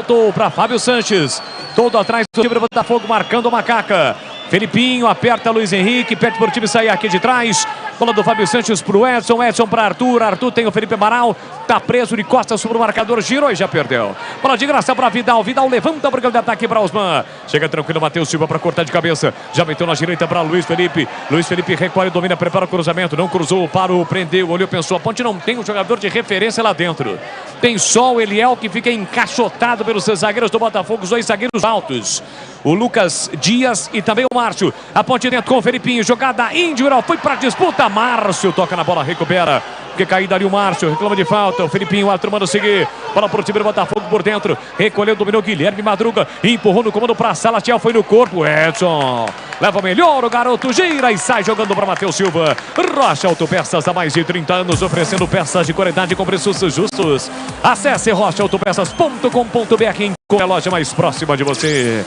voltou para Fábio Sanches. Todo atrás do time do Botafogo, marcando o Macaca. Felipinho aperta Luiz Henrique, pede para o time sair aqui de trás. Bola do Fábio Sanches para o Edson, Edson para Arthur. Arthur tem o Felipe Amaral, tá preso de costas sobre o marcador, girou e já perdeu. Bola de graça para Vidal, Vidal levanta para o de ataque para Osman. Chega tranquilo, Matheus Silva para cortar de cabeça. Já meteu na direita para Luiz Felipe. Luiz Felipe recolhe, domina, prepara o cruzamento. Não cruzou, parou, prendeu, olhou, pensou. A Ponte não tem um jogador de referência lá dentro. Tem só o Eliel que fica encaixotado pelos seus zagueiros do Botafogo, os dois zagueiros altos. O Lucas Dias e também o Márcio. A Ponte dentro com o Felipinho, jogada individual, foi para disputa. Márcio toca na bola, recupera. Que caída ali o Márcio, reclama de falta. O Felipinho, o Arthur manda seguir. Bola pro time do Botafogo por dentro. Recolheu, dominou Guilherme Madruga. Empurrou no comando para Salatiel, foi no corpo. Edson leva melhor, o garoto gira e sai jogando para Matheus Silva. Rocha Autopeças há mais de 30 anos, oferecendo peças de qualidade com preços justos. Acesse rochaautopeças.com.br em a loja mais próxima de você.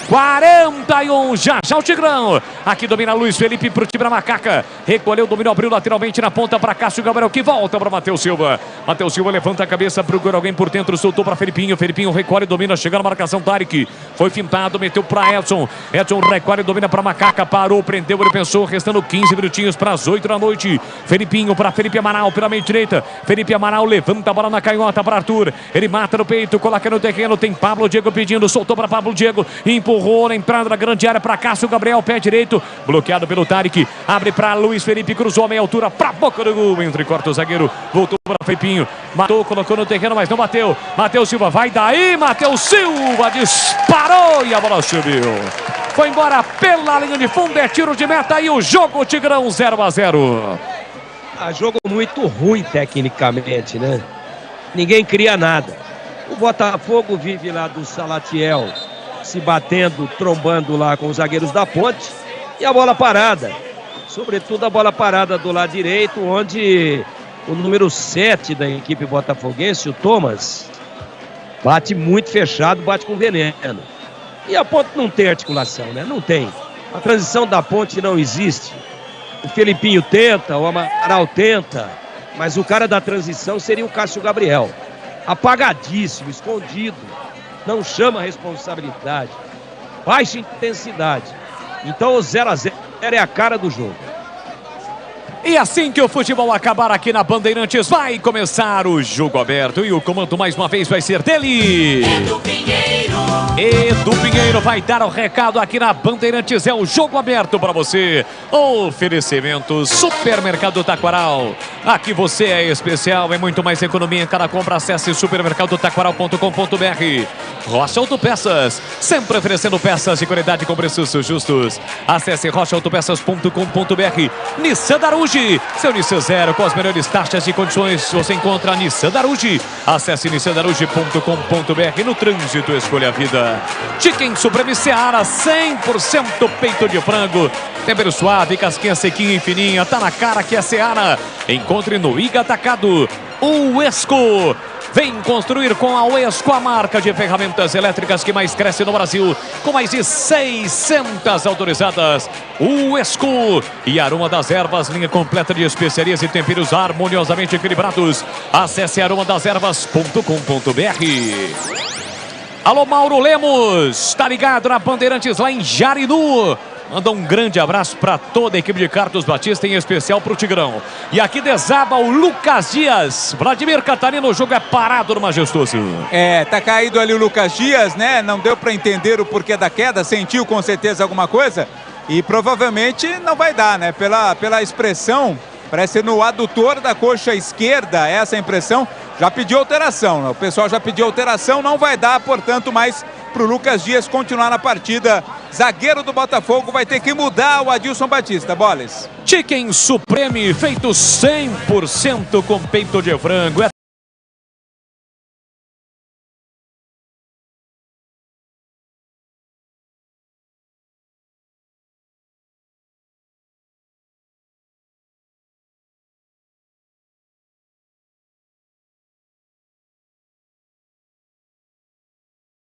41, já o Tigrão. Aqui domina Luiz Felipe pro time da Macaca. Recolheu, dominou, abriu lateralmente na ponta para Cássio Gabriel, que volta para Matheus Silva. Matheus Silva levanta a cabeça, procura alguém por dentro, soltou para Felipinho. Felipinho recolhe, domina, chega na marcação, Tarek. Foi fintado, meteu para Edson. Edson recolhe, domina para Macaca, parou, prendeu, ele pensou, restando 15 minutinhos para as 8 da noite. Felipinho para Felipe Amaral, pela meia direita. Felipe Amaral levanta a bola na canhota para Arthur. Ele mata no peito, coloca no terreno, tem Pablo Diego pedindo, soltou para Pablo Diego, empurrou na entrada da grande área para Cássio Gabriel, pé direito, bloqueado pelo Tarek, abre para Luiz Felipe, cruzou a meia altura para a boca do gol, entrecorta o zagueiro, voltou para Felipinho, matou, colocou no terreno, mas não bateu. Matheus Silva vai daí, Matheus Silva disparou e a bola subiu. Foi embora pela linha de fundo, é tiro de meta e o jogo Tigrão 0-0. Jogo muito ruim tecnicamente, né? Ninguém cria nada. O Botafogo vive lá do Salatiel se batendo, trombando lá com os zagueiros da Ponte. E a bola parada. Sobretudo a bola parada do lado direito, onde o número 7 da equipe botafoguense, o Thomas, bate muito fechado, bate com veneno. E a Ponte não tem articulação, né? Não tem. A transição da Ponte não existe. O Felipinho tenta, o Amaral tenta, mas o cara da transição seria o Cássio Gabriel. Apagadíssimo, escondido, não chama a responsabilidade, baixa intensidade. Então o 0-0 é a cara do jogo. E assim que o futebol acabar aqui na Bandeirantes, vai começar o jogo aberto e o comando mais uma vez vai ser dele. Edu Pinheiro vai dar o recado aqui na Bandeirantes, é o jogo aberto para você. Oferecimento Supermercado Taquaral. Aqui você é especial, é muito mais economia em cada compra. Acesse supermercadotaquaral.com.br. Rocha Autopeças, sempre oferecendo peças de qualidade com preços justos. Acesse rochaautopeças.com.br. Nissan Daruge, seu Nissan Zero com as melhores taxas e condições você encontra Nissan Daruge. Acesse nissandaruge.com.br. No trânsito escolha a vida. Chicken Supreme Seara, 100% peito de frango, tempero suave, casquinha sequinha e fininha, tá na cara que é Seara. Encontre no Iga Atacado. O Esco, vem construir com a Uesco, a marca de ferramentas elétricas que mais cresce no Brasil, com mais de 600 autorizadas. Uesco e Aroma das Ervas, linha completa de especiarias e temperos harmoniosamente equilibrados. Acesse aromadeservas.com.br. Alô, Mauro Lemos, tá ligado na Bandeirantes lá em Jarinu. Manda um grande abraço para toda a equipe de Carlos Batista, em especial para o Tigrão. E aqui desaba o Lucas Dias. Vladimir Catarina, o jogo é parado no Majestoso. Tá caído ali o Lucas Dias, né? Não deu para entender o porquê da queda, sentiu com certeza alguma coisa. E provavelmente não vai dar, né? Pela expressão, parece no adutor da coxa esquerda, essa impressão. Já pediu alteração, né? O pessoal já pediu alteração, não vai dar, portanto, mais para o Lucas Dias continuar na partida. Zagueiro do Botafogo vai ter que mudar o Adilson Batista. Boles. Chicken Supreme, feito 100% com peito de frango.